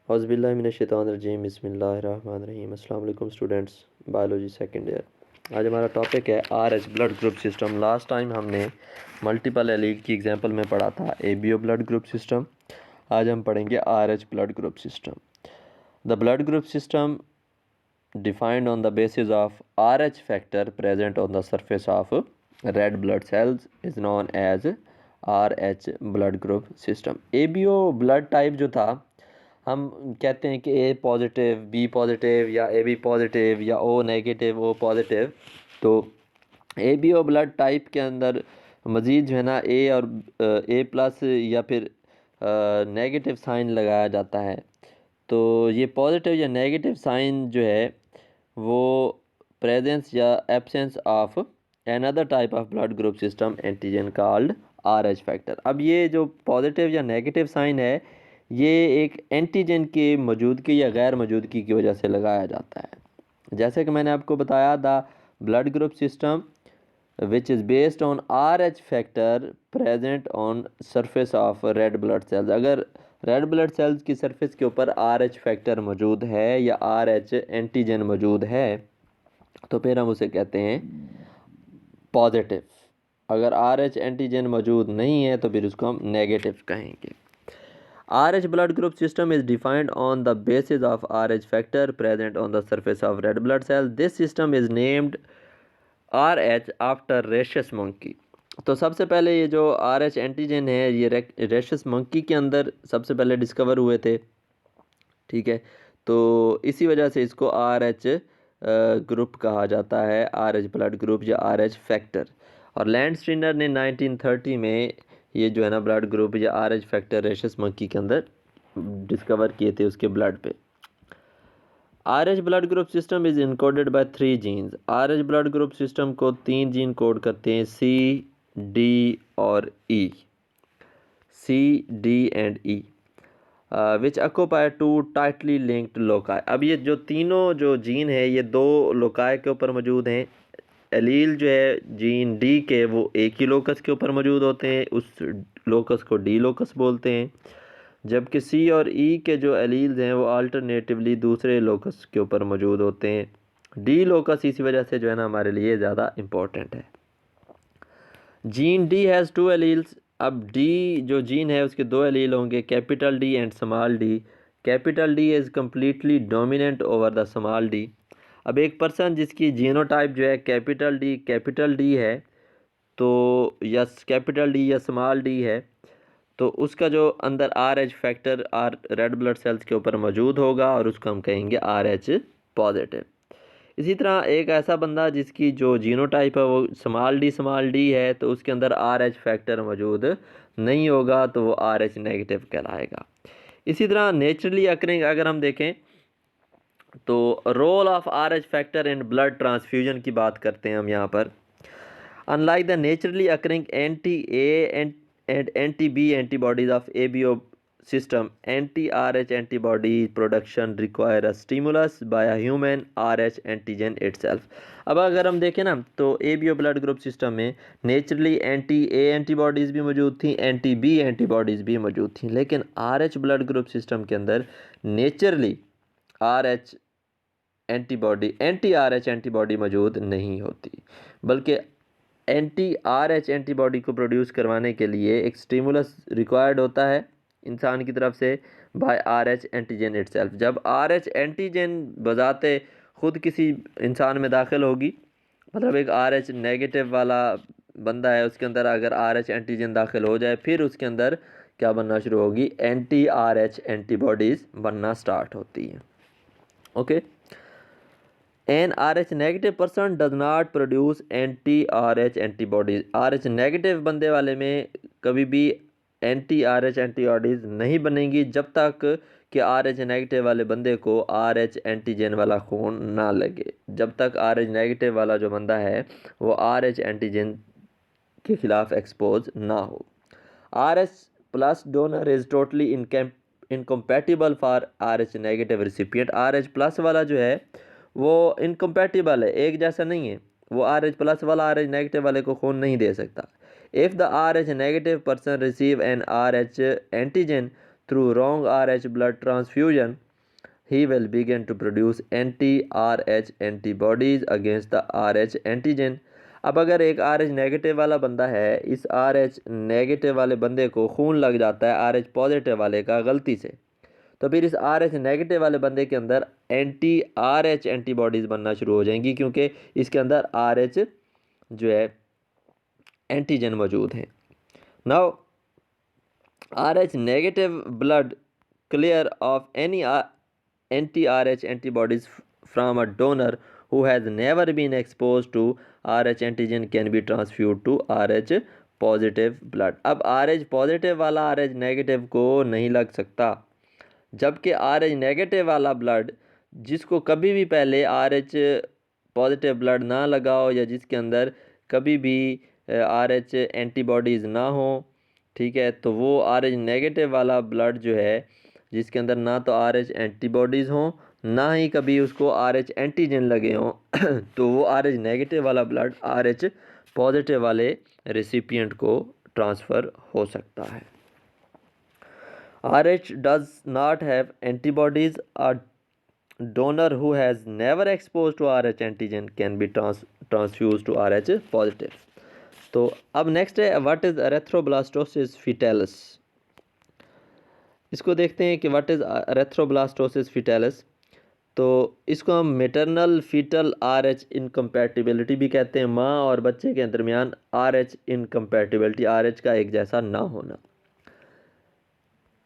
औज़ुबिल्लाहिमिनश्शैतानिर्रजीम बिस्मिल्लाहिर्रहमानिर्रहीम। अस्सलाम वालेकुम स्टूडेंट्स, बायोलॉजी सेकंड ईयर। आज हमारा टॉपिक है RH blood group system. Last time हमने मल्टीपल एलील की एग्जांपल में पढ़ा था एबीओ ब्लड ग्रुप सिस्टम। आज हम पढ़ेंगे RH blood group system. The blood group system defined on the basis of RH factor present on the surface of red blood cells is known as RH blood group system। ABO blood type जो था, हम कहते हैं कि ए positive, B positive या A B positive या O negative, O positive. तो ABO blood type के अंदर मज़ीद जो है ना ए और ए प्लस या फिर नेगेटिव साइन लगाया जाता है। तो ये पॉजिटिव या नेगेटिव साइन जो है वो प्रेजेंस या absence of another type of blood group system antigen called RH factor. अब ये जो पॉजिटिव या नेगेटिव साइन है, ये एक एंटीजन के मौजूदगी या गैर मौजूदगी की वजह से लगाया जाता है। जैसे कि मैंने आपको बताया, the blood group system which is based on RH factor present on surface of red blood cells। अगर रेड ब्लड सेल्स की सरफेस के ऊपर RH फैक्टर मौजूद है या RH एंटीजन मौजूद है तो फिर हम उसे कहते हैं पॉजिटिव। अगर RH एंटीजन मौजूद नहीं है तो फिर उसको हम नेगेटिव कहेंगे। RH blood group system is defined on the basis of RH factor present on the surface of red blood cells। This system is named RH after rhesus monkey. तो सबसे पहले ये जो RH एंटीजन है ये रेशस monkey के अंदर सबसे पहले डिस्कवर हुए थे, ठीक है। तो इसी वजह से इसको RH ग्रुप कहा जाता है, RH ब्लड ग्रुप या RH फैक्टर। और लैंडस्टीनर ने 1930 में ये जो है ना ब्लड ग्रुप या RH फैक्टर रेशस मंकी के अंदर डिस्कवर किए थे उसके ब्लड पे। RH blood group system is encoded by 3 genes. RH blood group system को 3 जीन कोड करते हैं, C, D और E। C, D and E which occupy 2 tightly linked loci. अब ये जो तीनों जो जीन है ये 2 लोकाई के ऊपर मौजूद हैं। एलील जो है जीन D के वो एक ही लोकस के ऊपर मौजूद होते हैं, उस लोकस को D लोकस बोलते हैं। जबकि C और E के जो एलील्स हैं वो अल्टरनेटिवली दूसरे लोकस के ऊपर मौजूद होते हैं। D लोकस इसी वजह से जो है ना हमारे लिए ज़्यादा इम्पोर्टेंट है। Gene D has 2 alleles. अब D जो जीन है उसके 2 एलील होंगे, capital D and small d। Capital D is completely dominant over the small d। अब एक पर्सन जिसकी जीनोटाइप जो है कैपिटल D है, तो या कैपिटल D या स्मॉल d है, तो उसका जो अंदर RH factor are red blood cells के ऊपर मौजूद होगा और उसको हम कहेंगे RH पॉजिटिव। इसी तरह एक ऐसा बंदा जिसकी जो जीनोटाइप है वो स्मॉल डी है, तो उसके अंदर RH फैक्टर मौजूद नहीं होगा, तो वो RH नेगेटिव कहलाएगा। इसी तरह नेचुरली अकरिंग अगर हम देखें तो role of RH factor in blood transfusion की बात करते हैं हम यहाँ पर। Unlike the naturally occurring anti-A and anti-B antibodies of ABO system, anti-RH antibody production require a stimulus by a human RH antigen itself। अब अगर हम देखें ना तो ABO ब्लड ग्रुप सिस्टम में नेचुरली एंटी-A एंटीबॉडीज़ भी मौजूद थी, एंटी-B एंटीबॉडीज़ भी मौजूद थी, लेकिन RH ब्लड ग्रुप सिस्टम के अंदर नेचुरली RH एंटी-RH एंटीबॉडी मौजूद नहीं होती, बल्कि एंटी-RH एंटीबॉडी को प्रोड्यूस करवाने के लिए एक स्टिमुलस रिक्वायर्ड होता है इंसान की तरफ से बाय RH एंटीजन इटसेल्फ। जब RH एंटीजन बजाते खुद किसी इंसान में दाखिल होगी, मतलब एक RH नेगेटिव वाला बंदा है उसके अंदर अगर RH एंटीजन दाखिल हो जाए, फिर उसके अंदर क्या बनना शुरू होगी, एंटी-RH एंटीबॉडीज़ बनना स्टार्ट होती हैं। Okay. An RH negative person does not produce anti-RH antibodies। RH negative बंदे वाले में कभी भी anti-RH एंटीबॉडीज़ नहीं बनेंगी जब तक कि RH नेगेटिव वाले बंदे को RH एंटीजन वाला खून ना लगे। जब तक RH नेगेटिव वाला जो बंदा है वो RH एंटीजन के खिलाफ एक्सपोज ना हो। RH plus donor is totally incompatible for RH negative recipient. RH plus वाला जो है वो इनकम्पैटिबल है, एक जैसा नहीं है। वो RH प्लस वाला RH नेगेटिव वाले को खून नहीं दे सकता। If the RH negative person receive an RH antigen, through wrong RH blood transfusion, he will begin to produce anti-RH antibodies against the RH antigen. अब अगर एक RH नेगेटिव वाला बंदा है, इस RH नेगेटिव वाले बंदे को खून लग जाता है RH पॉजिटिव वाले का गलती से, तो फिर इस RH नेगेटिव वाले बंदे के अंदर anti-RH एंटीबॉडीज़ बनना शुरू हो जाएंगी, क्योंकि इसके अंदर RH जो है एंटीजन मौजूद है। Now RH negative blood clear of any anti-RH antibodies from a donor who has never been exposed to RH antigen can be transfused to RH positive blood. अब RH पॉजिटिव वाला RH negative को नहीं लग सकता, जबकि RH negative वाला blood जिसको कभी भी पहले RH पॉजिटिव ब्लड ना लगा हो या जिसके अंदर कभी भी RH एंटीबॉडीज़ ना हो, ठीक है, तो वो RH नेगेटिव वाला ब्लड जो है जिसके अंदर ना तो RH एंटीबॉडीज़ हों ना ही कभी उसको RH एंटीजन लगे हों तो वो RH नेगेटिव वाला ब्लड RH पॉजिटिव वाले रेसिपिएंट को ट्रांसफ़र हो सकता है। RH does not have antibodies. A donor who has never exposed to RH antigen can be transfused to RH positive. तो अब नेक्स्ट है व्हाट इज़ एरेथ्रोब्लास्टोसिस फिटेलिस। इसको देखते हैं कि व्हाट इज़ एरेथ्रोब्लास्टोसिस फिटेलिस। तो इसको हम मेटरनल फीटल RH इनकम्पैटिबिलिटी भी कहते हैं, माँ और बच्चे के दरमियान RH इनकम्पैटिबिलिटी, RH का एक जैसा ना होना।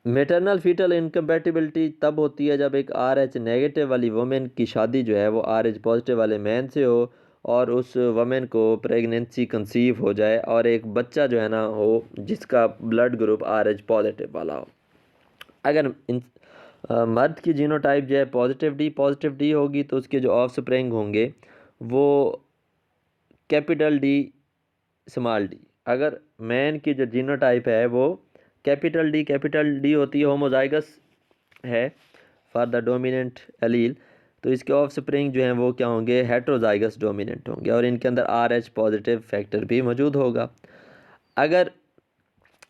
मेटरनल फीटल इनकम्पैटिबिलिटी तब होती है जब एक RH नेगेटिव वाली वुमेन की शादी जो है वो RH पॉजिटिव वाले मैन से हो और उस वुमेन को प्रेगनेंसी कंसीव हो जाए और एक बच्चा जो है ना हो जिसका ब्लड ग्रुप RH पॉजिटिव वाला हो। अगर मर्द की जीनोटाइप जो है पॉजिटिव डी होगी तो उसके जो ऑफ स्प्रिंग होंगे वो कैपिटल डी स्मॉल डी। अगर मैन की जो जीनोटाइप है वो कैपिटल डी होती है, होमोजाइगस है फॉर द डोमिनेंट एलील, तो इसके ऑफ स्प्रिंग जो हैं वो क्या होंगे, हेट्रोजाइगस डोमिनेंट होंगे और इनके अंदर RH पॉजिटिव फैक्टर भी मौजूद होगा। अगर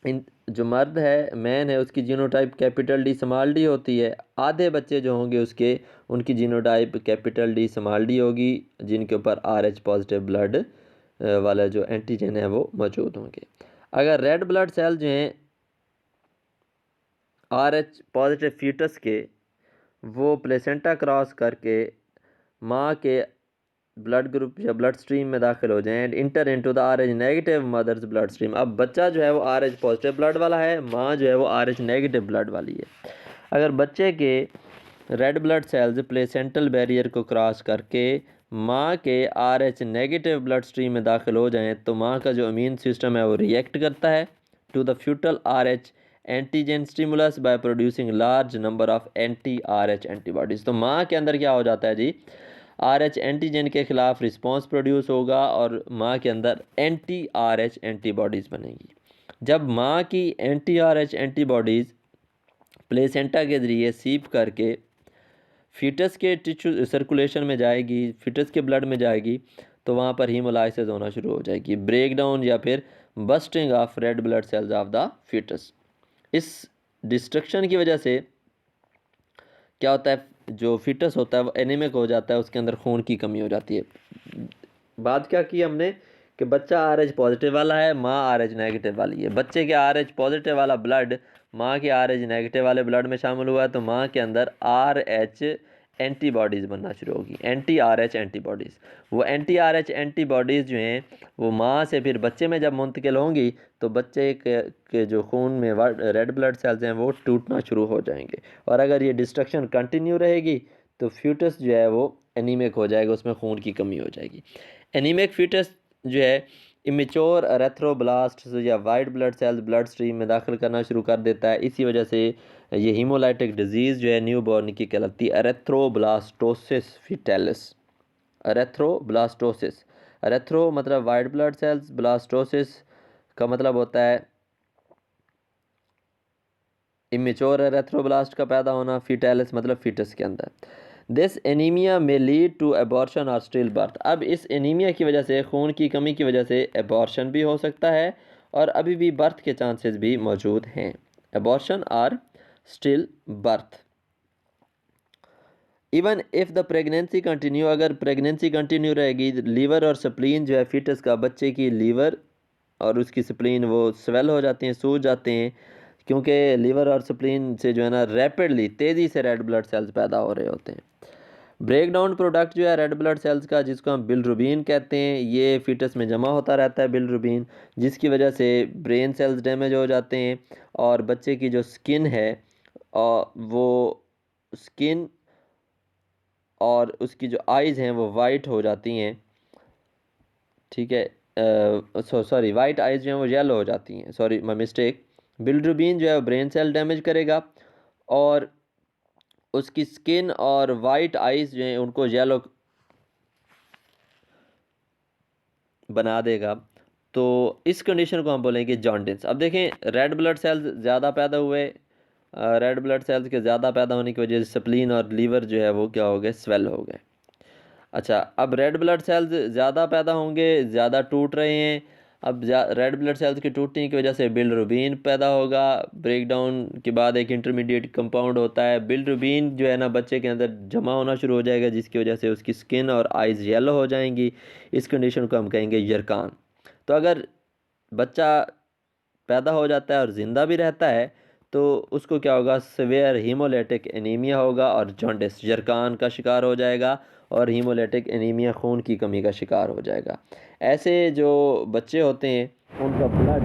इन जो मर्द है मैन है उसकी genotype capital D small D होती है, आधे बच्चे जो होंगे उसके उनकी genotype capital D small D होगी जिनके ऊपर RH पॉजिटिव ब्लड वाला जो एंटीजन है वो मौजूद होंगे। अगर रेड ब्लड सेल जो हैं RH पॉजिटिव फीटस के वो प्लेसेंटा क्रॉस करके माँ के ब्लड ग्रुप या ब्लड स्ट्रीम में दाखिल हो जाएं and enter into the RH negative mother's blood stream. अब बच्चा जो है वो RH पॉजिटिव ब्लड वाला है, माँ जो है वो RH नेगेटिव ब्लड वाली है। अगर बच्चे के red blood sales placental barrier को क्रॉस करके माँ के RH नेगेटिव ब्लड स्ट्रीम में दाखिल हो जाएं तो माँ का जो इम्यून सिस्टम है वो रिएक्ट करता है to the fetal RH antigen stimulus by producing large number of anti-RH antibodies. तो माँ के अंदर क्या हो जाता है जी, RH एंटीजन के ख़िलाफ़ रिस्पॉन्स प्रोड्यूस होगा और माँ के अंदर anti-RH एंटीबॉडीज़ बनेगी। जब माँ की anti-RH एंटीबॉडीज़ प्लेसेंटा के ज़रिए सीप करके फीटस के टिश्यू सर्कुलेशन में जाएगी, फीटस के ब्लड में जाएगी, तो वहाँ पर हीमोलाइसिस होना शुरू हो जाएगी, ब्रेक डाउन या फिर busting of red blood cells of the foetus. इस डिस्ट्रक्शन की वजह से क्या होता है, जो फीटस होता है वो एनीमिक हो जाता है, उसके अंदर खून की कमी हो जाती है। बात क्या की हमने कि बच्चा RH पॉजिटिव वाला है, माँ RH नेगेटिव वाली है। बच्चे के RH पॉजिटिव वाला ब्लड माँ के RH नेगेटिव वाले ब्लड में शामिल हुआ है तो माँ के अंदर RH एंटीबॉडीज़ बनना शुरू होगी, anti-RH एंटीबॉडीज़। वो anti-RH एंटीबॉडीज़ जो हैं वो माँ से फिर बच्चे में जब मुंतकिल होंगी तो बच्चे के जो खून में रेड ब्लड सेल्स हैं वो टूटना शुरू हो जाएंगे और अगर ये डिस्ट्रक्शन कंटिन्यू रहेगी तो फ्यूटस जो है वो एनीमिक हो जाएगा, उसमें खून की कमी हो जाएगी। एनीमिक फ्यूटस जो है इमेच्योर एरेथ्रोब्लास्ट या white blood cells blood stream में दाखिल करना शुरू कर देता है। इसी वजह से ये हीमोलाइटिक डिजीज़ जो है न्यू बॉर्न की कहलाती है एरेथ्रोब्लास्टोसिस फिटेलिस। एरेथ्रोब्लास्टोसिस, एरेथ्रो मतलब वाइट ब्लड सेल्स, ब्लास्टोसिस का मतलब होता है इमेच्योर एरेथ्रोब्लास्ट का पैदा होना, फिटेलिस मतलब फीटस के अंदर। दिस एनीमिया में लीड टू एबॉर्शन और स्टिल बर्थ। अब इस एनीमिया की वजह से, खून की कमी की वजह से एबॉर्शन भी हो सकता है और अभी भी बर्थ के चांसेस भी मौजूद हैं। एबॉर्शन और still birth. Even if the pregnancy continue, अगर प्रेगनेंसी कंटिन्यू रहेगी, लीवर और स्प्लीन जो है फीटस का, बच्चे की लीवर और उसकी स्प्लीन वो स्वेल हो जाते हैं, सूज जाते हैं, क्योंकि लीवर और स्प्लीन से जो है ना रैपिडली तेज़ी से रेड ब्लड सेल्स पैदा हो रहे होते हैं। ब्रेक डाउन प्रोडक्ट जो है रेड ब्लड सेल्स का, जिसको हम बिलरुबिन कहते हैं, ये फीटस में जमा होता रहता है बिलरुबिन, जिसकी वजह से ब्रेन सेल्स डैमेज हो जाते हैं और बच्चे की जो स्किन है और वो स्किन और उसकी जो आइज़ हैं वो वाइट हो जाती हैं, ठीक है। सॉरी, वाइट आइज़ जो हैं वो येलो हो जाती हैं, सॉरी माय मिस्टेक। बिलरुबिन जो है वो ब्रेन सेल डैमेज करेगा और उसकी स्किन और वाइट आइज़ जो हैं उनको येलो बना देगा। तो इस कंडीशन को हम बोलेंगे जॉन्डिस। अब देखें, रेड ब्लड सेल्स ज़्यादा पैदा हुए, रेड ब्लड सेल्स के ज़्यादा पैदा होने की वजह से स्प्लीन और लीवर जो है वो क्या हो गए, स्वेल हो गए। अच्छा, अब रेड ब्लड सेल्स ज़्यादा पैदा होंगे, ज़्यादा टूट रहे हैं। अब रेड ब्लड सेल्स के टूटने की वजह से बिलरुबिन पैदा होगा। ब्रेक डाउन के बाद एक इंटरमीडिएट कंपाउंड होता है, बिलरुबिन जो है ना बच्चे के अंदर जमा होना शुरू हो जाएगा, जिसकी वजह से उसकी स्किन और आइज़ येलो हो जाएंगी। इस कंडीशन को हम कहेंगे यरकान। तो अगर बच्चा पैदा हो जाता है और ज़िंदा भी रहता है तो उसको क्या होगा, सीवियर हीमोलिटिक एनीमिया होगा और जॉन्डिस, यरकान का शिकार हो जाएगा और हीमोलिटिक एनीमिया, खून की कमी का शिकार हो जाएगा। ऐसे जो बच्चे होते हैं उनका ब्लड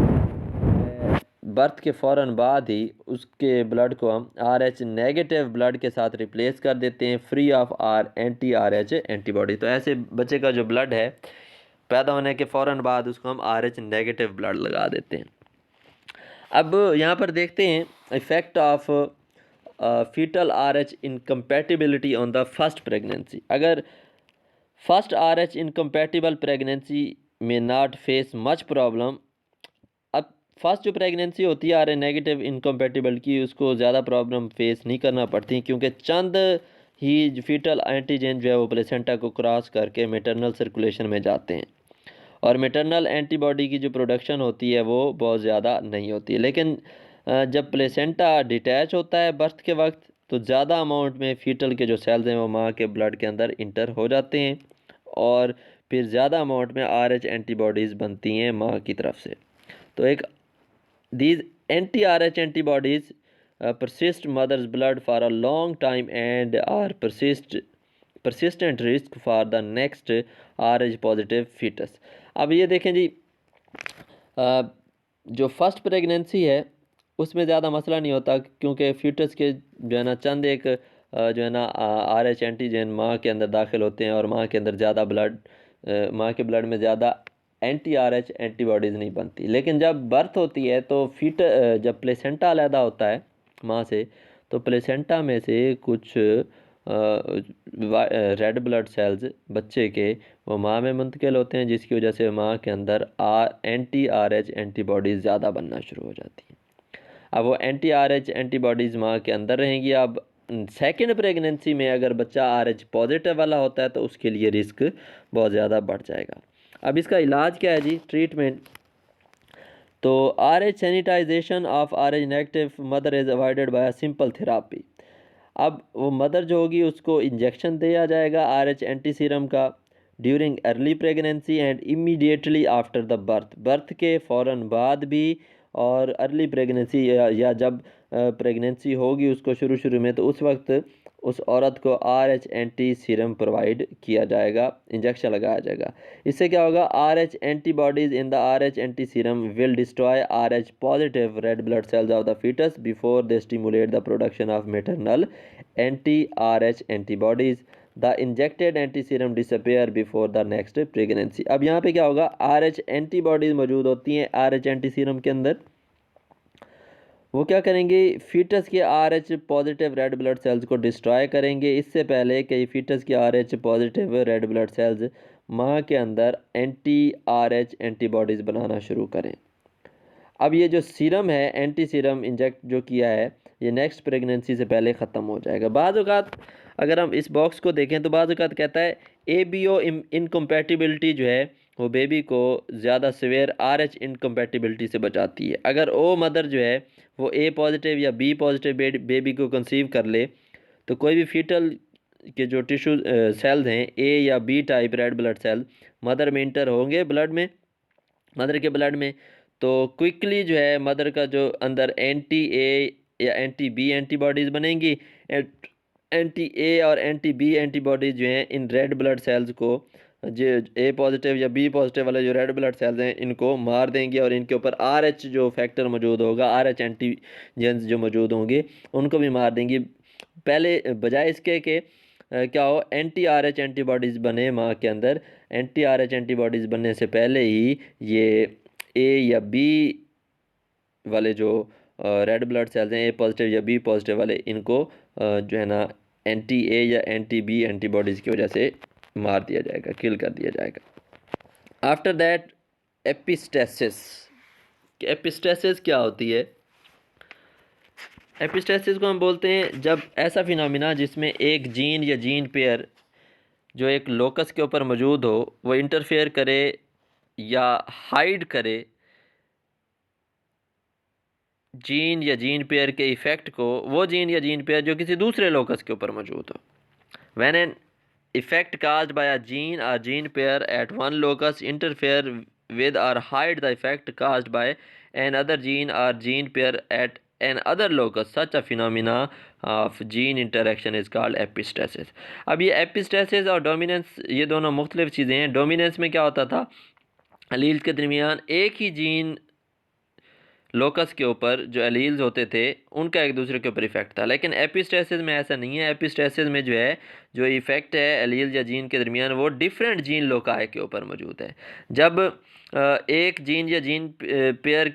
बर्थ के फ़ौरन बाद ही उसके ब्लड को हम RH नेगेटिव ब्लड के साथ रिप्लेस कर देते हैं, free of anti RH antibody. तो ऐसे बच्चे का जो ब्लड है पैदा होने के फ़ौरन बाद उसको हम RH नेगेटिव ब्लड लगा देते हैं। अब यहाँ पर देखते हैं effect of fetal RH incompatibility on the first pregnancy. अगर फर्स्ट RH इनकम्पैटिबल प्रेगनेंसी में नॉट फेस मच प्रॉब्लम। अब फर्स्ट जो प्रेगनेंसी होती है RH नेगेटिव इनकम्पैटिबल की, उसको ज़्यादा प्रॉब्लम फेस नहीं करना पड़ती, क्योंकि चंद ही फीटल एंटीजन जो है वो प्लेसेंटा को क्रॉस करके मैटरनल सर्कुलेशन में जाते हैं और मैटरनल एंटीबॉडी की जो प्रोडक्शन होती है वो बहुत ज़्यादा नहीं होती है। लेकिन जब प्लेसेंटा डिटैच होता है बर्थ के वक्त तो ज़्यादा अमाउंट में फीटल के जो सेल्स हैं वो माँ के ब्लड के अंदर इंटर हो जाते हैं और फिर ज़्यादा अमाउंट में RH एंटीबॉडीज़ बनती हैं माँ की तरफ से। तो एक these anti-RH antibodies persist mother's blood for a long time and are persistent risk for the next RH positive fetus। अब ये देखें जी, जो फर्स्ट प्रेगनेंसी है उसमें ज़्यादा मसला नहीं होता, क्योंकि फीटस के जो है ना चंद एक जो है ना RH एंटीजन माँ के अंदर दाखिल होते हैं और माँ के अंदर ज़्यादा ब्लड, माँ के ब्लड में ज़्यादा anti-RH एंटीबॉडीज़ नहीं बनती। लेकिन जब बर्थ होती है तो जब प्लेसेंटा अलहदा होता है माँ से, तो प्लेसेंटा में से कुछ रेड ब्लड सेल्स बच्चे के वो माँ में मुंतकिल होते हैं, जिसकी वजह से माँ के अंदर anti-RH एंटीबॉडीज़ ज़्यादा बनना शुरू हो जाती हैं। अब वो anti-RH एंटीबॉडीज़ माँ के अंदर रहेंगी। अब सेकेंड प्रेगनेंसी में अगर बच्चा RH पॉजिटिव वाला होता है तो उसके लिए रिस्क बहुत ज़्यादा बढ़ जाएगा। अब इसका इलाज क्या है जी, ट्रीटमेंट। तो RH sanitization of RH negative mother is avoided by simple therapy. अब वो मदर जो होगी उसको इंजेक्शन दिया जाएगा RH एंटी सीरम का during early pregnancy and immediately after the birth, birth के फ़ौरन बाद भी और अर्ली प्रेगनेंसी या जब प्रेगनेंसी होगी उसको शुरू में, तो उस वक्त उस औरत को RH एंटी सीरम प्रोवाइड किया जाएगा, इंजेक्शन लगाया जाएगा। इससे क्या होगा, RH antibodies in the RH anti serum will destroy RH positive red blood cells of the foetus before they stimulate the production of maternal anti-RH antibodies. The injected anti serum disappear before the next pregnancy. अब यहाँ पे क्या होगा, RH antibodies मौजूद होती हैं RH anti serum के अंदर, वो क्या करेंगे, फीटस के RH positive red blood sales को डिस्ट्रॉय करेंगे, इससे पहले कि फीटस के RH positive red blood sales माँ के अंदर anti-RH एंटीबॉडीज़ बनाना शुरू करें। अब ये जो सीरम है, एंटी सीरम इंजेक्ट जो किया है, ये नेक्स्ट प्रेगनेंसी से पहले ख़त्म हो जाएगा। बाज़ औक़ात अगर हम इस बॉक्स को देखें तो बाज़ औक़ात कहता है ABO इनकम्पैटिबिलिटी जो है वो बेबी को ज़्यादा सीवियर RH इनकम्पैटिबिलिटी से बचाती है। अगर ओ मदर जो है वो A पॉजिटिव या B पॉजिटिव बेबी को कंसीव कर ले तो कोई भी फीटल के जो टिश्यू सेल्स हैं A या B type red blood cell mother में इंटर होंगे मदर के ब्लड में, तो क्विकली जो है मदर का जो अंदर एंटी-A या एंटी-B एंटीबॉडीज़ बनेंगी। एंटी-A और एंटी-B एंटीबॉडीज़ जो हैं इन रेड ब्लड सेल्स को जो A पॉजिटिव या B पॉजिटिव वाले जो रेड ब्लड सेल्स हैं इनको मार देंगे और इनके ऊपर RH जो फैक्टर मौजूद होगा, RH एंटीजेंस जो मौजूद होंगे उनको भी मार देंगी। पहले बजाय इसके कि क्या हो एंटी-RH एंटीबॉडीज़ बने माँ के अंदर, एंटी-RH एंटीबॉडीज़ बनने से पहले ही ये A या B वाले जो रेड ब्लड सेल्स हैं A पॉजिटिव या B पॉजिटिव वाले इनको जो है ना एंटी-A या एंटी-B एंटीबॉडीज़ की वजह से मार दिया जाएगा, किल कर दिया जाएगा। After that epistasis. एपिस्टेसिस क्या होती है? एपिस्टेसिस को हम बोलते हैं जब ऐसा फिनोमिना जिसमें एक जीन या जीन पेयर जो एक लोकस के ऊपर मौजूद हो वो इंटरफेयर करे या हाइड करे जीन या जीन पेयर के इफ़ेक्ट को, वो जीन या जीन पेयर जो किसी दूसरे लोकस के ऊपर मौजूद हो। When an effect caused by a gene or gene pair at one locus interfere with or hide the effect caused by another gene or gene pair at another locus, such a phenomena of gene interaction is called epistasis। अब ये epistasis और dominance ये दोनों मुख्तलिफ चीज़ें हैं। Dominance में क्या होता था, एलील्स के दरमियान एक ही जीन लोकस के ऊपर जो एलील्स होते थे उनका एक दूसरे के ऊपर इफेक्ट था, लेकिन एपिस्टेसिस में ऐसा नहीं है। एपिस्टेसिस में जो है जो इफेक्ट है एलील या जीन के दरमियान वो डिफरेंट जीन लोकाई के ऊपर मौजूद है। जब एक जीन या जीन पेयर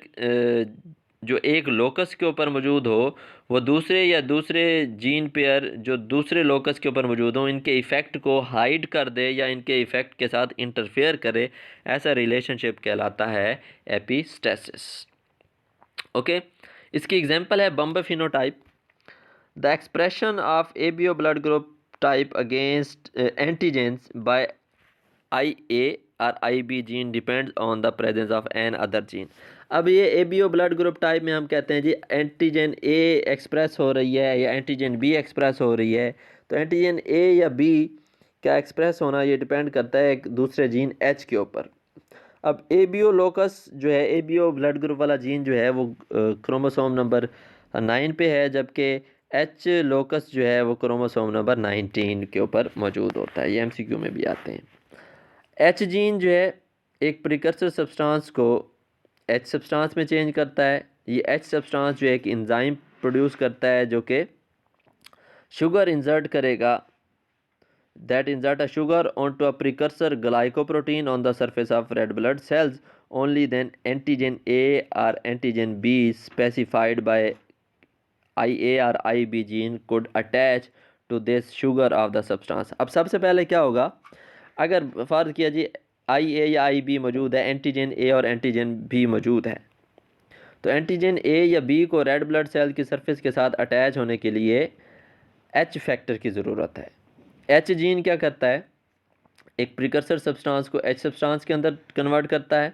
जो एक लोकस के ऊपर मौजूद हो वो दूसरे जीन पेयर जो दूसरे लोकस के ऊपर मौजूद हो इनके इफ़ेक्ट को हाइड कर दे या इनके इफ़ेक्ट के साथ इंटरफेयर करे, ऐसा रिलेशनशिप कहलाता है एपिस्टेसिस। ओके इसकी एग्जांपल है Bombay phenotype. The expression of ABO blood group type against antigens by IA और IB gene depends on the presence of another gene. अब ये एबीओ ब्लड ग्रुप टाइप में हम कहते हैं जी एंटीजन A एक्सप्रेस हो रही है या एंटीजन B एक्सप्रेस हो रही है, तो एंटीजन A या B का एक्सप्रेस होना ये डिपेंड करता है एक दूसरे जीन H के ऊपर। अब एबीओ लोकस जो है एबीओ ब्लड ग्रुप वाला जीन जो है वो क्रोमोसोम नंबर 9 पे है, जबकि H लोकस जो है वो क्रोमोसोम नंबर 19 के ऊपर मौजूद होता है। ये MCQ में भी आते हैं। H जीन जो है एक प्रिकर्सर सब्सटेंस को H सब्सटेंस में चेंज करता है। ये H सब्सटेंस जो है एक एंजाइम प्रोड्यूस करता है जो कि शुगर इंसर्ट करेगा, that insert a sugar onto a precursor glycoprotein on the surface of red blood cells. Only then antigen A or antigen B specified by IA or IB gene could attach to this sugar of the substance। अब सबसे पहले क्या होगा, अगर फ़र्ज़ किया जी IA या IB मौजूद है, एंटीजन A और एंटीजन B मौजूद है, तो एंटीजन A या B को रेड ब्लड सेल की सरफेस के साथ अटैच होने के लिए H फैक्टर की ज़रूरत है। H जीन क्या करता है, एक प्रिकर्सर सब्सटेंस को H सब्सटेंस के अंदर कन्वर्ट करता है।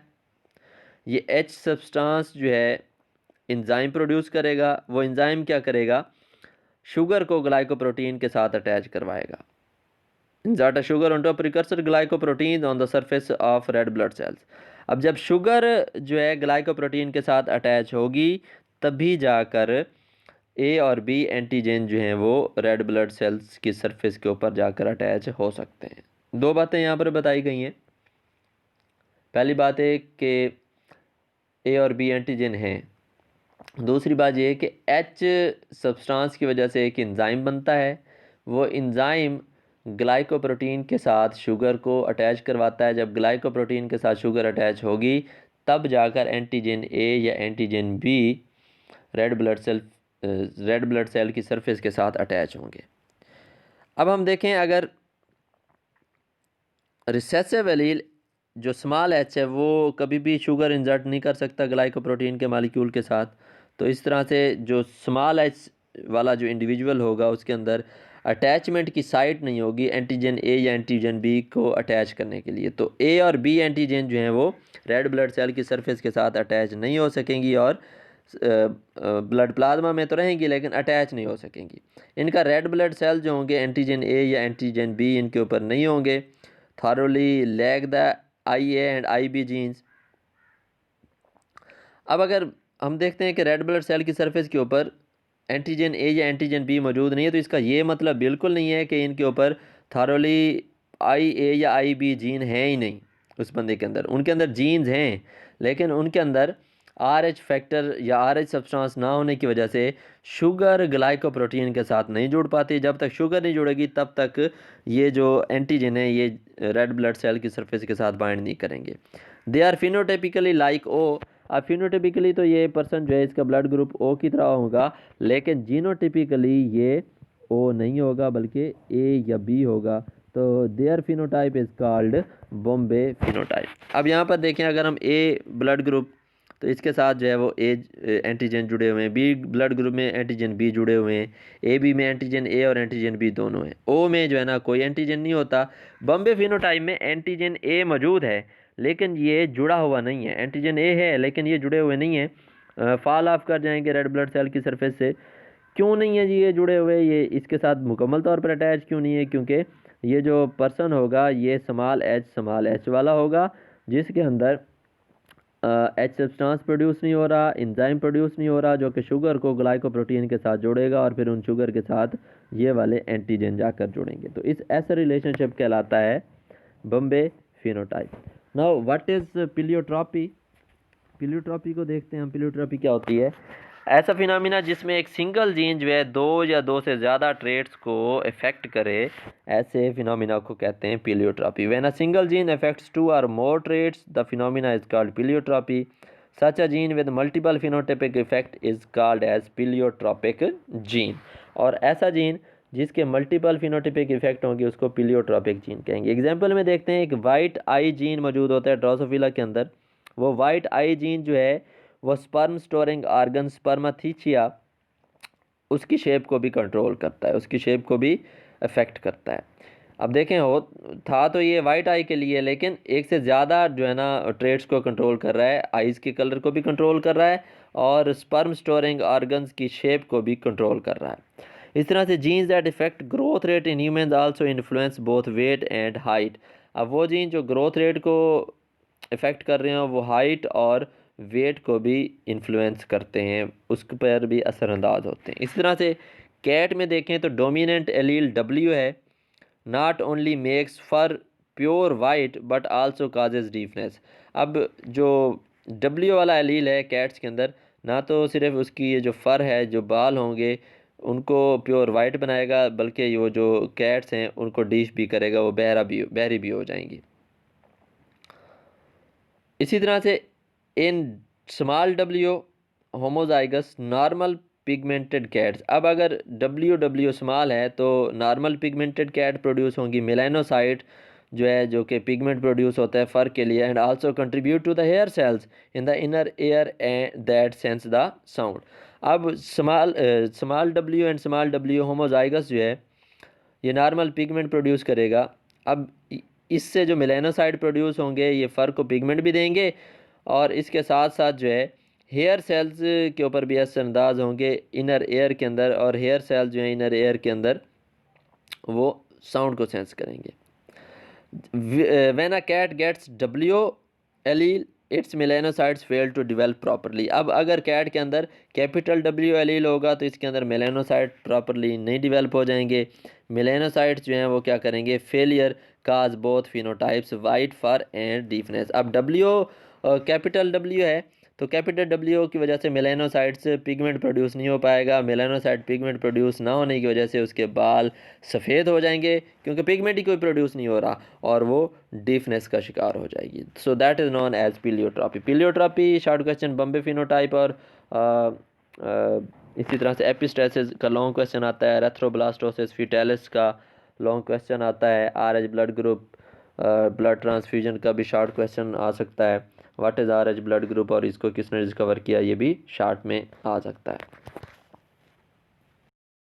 ये H सब्सटेंस जो है एंजाइम प्रोड्यूस करेगा, वो एंजाइम क्या करेगा, शुगर को ग्लाइकोप्रोटीन के साथ अटैच करवाएगा। Insert a sugar onto a precursor glycoprotein on the surface of red blood sales. अब जब शुगर जो है ग्लाइकोप्रोटीन के साथ अटैच होगी तभी जाकर A और B एंटीजन जो हैं वो रेड ब्लड सेल्स की सरफेस के ऊपर जाकर अटैच हो सकते हैं। दो बातें यहाँ पर बताई गई हैं। पहली बात है कि A और B एंटीजन हैं, दूसरी बात ये है कि H सब्सटेंस की वजह से एक एंजाइम बनता है, वो एंजाइम ग्लाइकोप्रोटीन के साथ शुगर को अटैच करवाता है। जब ग्लाइकोप्रोटीन के साथ शुगर अटैच होगी तब जाकर एंटीजन A या antigen B red blood cell की सरफेस के साथ अटैच होंगे। अब हम देखें अगर रिसेसिव एलील जो स्मॉल h है वो कभी भी शुगर इंसर्ट नहीं कर सकता ग्लाइकोप्रोटीन के मालिक्यूल के साथ, तो इस तरह से जो स्मॉल h वाला जो इंडिविजुअल होगा उसके अंदर अटैचमेंट की साइट नहीं होगी एंटीजन ए या एंटीजन बी को अटैच करने के लिए। तो ए और बी एंटीजन जो हैं वो रेड ब्लड सेल की सरफेस के साथ अटैच नहीं हो सकेंगी और ब्लड प्लाज्मा में तो रहेंगी लेकिन अटैच नहीं हो सकेंगी। इनका रेड ब्लड सेल जो होंगे एंटीजन ए या एंटीजन बी इनके ऊपर नहीं होंगे। Thoroughly lack the I A and I B genes. अब अगर हम देखते हैं कि रेड ब्लड सेल की सरफेस के ऊपर एंटीजन ए या एंटीजन बी मौजूद नहीं है, तो इसका ये मतलब बिल्कुल नहीं है कि इनके ऊपर थारोली आई ए या आई बी जीन है ही नहीं उस बंदे के अंदर। उनके अंदर जीन्स हैं लेकिन उनके अंदर आर एच फैक्टर या आर एच सब्सटेंस ना होने की वजह से शुगर ग्लाइकोप्रोटीन के साथ नहीं जुड़ पाती। जब तक शुगर नहीं जुड़ेगी तब तक ये जो एंटीजन है ये रेड ब्लड सेल की सरफेस के साथ बाइंड नहीं करेंगे। They are phenotypically like O. अब फिनोटाइपिकली तो ये पर्सन जो है इसका ब्लड ग्रुप ओ की तरह होगा, लेकिन जीनोटाइपिकली ये ओ नहीं होगा बल्कि ए या बी होगा। तो their phenotype is called Bombay phenotype. अब यहाँ पर देखें, अगर हम ए ब्लड ग्रुप तो इसके साथ जो है वो ए एंटीजन जुड़े हुए हैं, बी ब्लड ग्रुप में एंटीजन बी जुड़े हुए हैं, ए बी में एंटीजन ए और एंटीजन बी दोनों हैं, ओ में जो है ना कोई एंटीजन नहीं होता। बॉम्बे फिनोटाइप में एंटीजन ए मौजूद है लेकिन ये जुड़ा हुआ नहीं है। एंटीजन ए है लेकिन ये जुड़े हुए नहीं है, फॉल ऑफ कर जाएंगे रेड ब्लड सेल की सरफेस से। क्यों नहीं है जी ये जुड़े हुए, ये इसके साथ मुकम्मल तौर पर अटैच क्यों नहीं है? क्योंकि ये जो पर्सन होगा ये स्मॉल एच वाला होगा जिसके अंदर एच सब्सटेंस प्रोड्यूस नहीं हो रहा, एंजाइम प्रोड्यूस नहीं हो रहा जो कि शुगर को ग्लाइकोप्रोटीन के साथ जोड़ेगा और फिर उन शुगर के साथ ये वाले एंटीजन जाकर जुड़ेंगे। तो इस ऐसा रिलेशनशिप कहलाता है Bombay phenotype. Now what is pleiotropy? Pleiotropy को देखते हैं हम। पिलियोट्रॉपी क्या होती है? ऐसा फिनोमिना जिसमें एक सिंगल जीन जो है दो या दो से ज़्यादा ट्रेट्स को इफेक्ट करे, ऐसे फिनोमिना को कहते हैं pleiotropy. When a single gene affects two और more traits the phenomena is called pleiotropy. Such a gene with multiple phenotypic effect is called as pleiotropic gene. और ऐसा जीन जिसके मल्टीपल फिनोटाइपिक इफेक्ट होंगे उसको पिलियोट्रॉपिक gene कहेंगे। Example में देखते हैं, एक वाइट आई जीन मौजूद होता है ड्रोसोफिला के अंदर। वो वाइट आई जीन जो है वो स्पर्म स्टोरिंग आर्गन स्पर्माथीचिया उसकी शेप को भी कंट्रोल करता है, उसकी शेप को भी अफेक्ट करता है। अब देखें, हो था तो ये वाइट आई के लिए, लेकिन एक से ज़्यादा जो है ना ट्रेट्स को कंट्रोल कर रहा है, आइज़ के कलर को भी कंट्रोल कर रहा है और स्पर्म स्टोरिंग आर्गन्स की शेप को भी कंट्रोल कर रहा है। इस तरह से genes that affect growth rate in humans also influence both weight and height. अब वो जीन जो ग्रोथ रेट को इफ़ेक्ट कर रहे हैं वो हाइट और वेट को भी इन्फ्लुएंस करते हैं, उस पर भी असरअंदाज होते हैं। इस तरह से कैट में देखें तो डोमिनेंट एलील डब्ल्यू है, not only makes fur pure white but also causes deafness. अब जो डब्ल्यू वाला एलील है कैट्स के अंदर, ना तो सिर्फ उसकी ये जो फ़र है, जो बाल होंगे उनको प्योर वाइट बनाएगा, बल्कि वो जो कैट्स हैं उनको डीफ भी करेगा, वो बहरी भी हो जाएंगी। इसी तरह से in small W homozygous normal pigmented cats. अब अगर डब्ल्यू स्मॉल है तो नॉर्मल पिगमेंटेड कैट प्रोड्यूस होंगी। मेलानोसाइट जो है जो कि पिगमेंट प्रोड्यूस होता है फ़र के लिए, and also contribute to the hair cells in the inner air and that sense the sound. अब small W and small W homozygous जो है ये नॉर्मल पिगमेंट प्रोड्यूस करेगा। अब इससे जो मेलानोसाइट प्रोड्यूस होंगे ये फ़र को पिगमेंट भी देंगे और इसके साथ साथ जो है हेयर सेल्स के ऊपर भी असरअंदाज होंगे इनर एयर के अंदर, और हेयर सेल्स जो है इनर एयर के अंदर वो साउंड को सेंस करेंगे। When a cat gets W allele its melanocytes fail to develop properly. अब अगर कैट के अंदर कैपिटल डब्ल्यू एलील होगा तो इसके अंदर मेलानोसाइट प्रॉपरली नहीं डेवलप हो जाएंगे। मेलानोसाइट्स जो हैं वो क्या करेंगे, failure cause both phenotypes white fur and deafness. अब डब्ल्यू कैपिटल डब्ल्यू है तो कैपिटल डब्ल्यू की वजह से मेलानोसाइट्स पिगमेंट प्रोड्यूस नहीं हो पाएगा। मेलानोसाइट पिगमेंट प्रोड्यूस ना होने की वजह से उसके बाल सफ़ेद हो जाएंगे क्योंकि पिगमेंट ही कोई प्रोड्यूस नहीं हो रहा और वो डीफनेस का शिकार हो जाएगी। So that is known as pleiotropy. Pleiotropy short question Bombay phenotype. और इसी तरह से एपिस्टेसिस का लॉन्ग क्वेश्चन आता है, एरेथ्रोब्लास्टोसिस फीटैलिस का लॉन्ग क्वेश्चन आता है, RH blood group blood transfusion का भी शॉर्ट क्वेश्चन आ सकता है, what is RH blood group और इसको किसने डिस्कवर किया ये भी शॉर्ट में आ सकता है।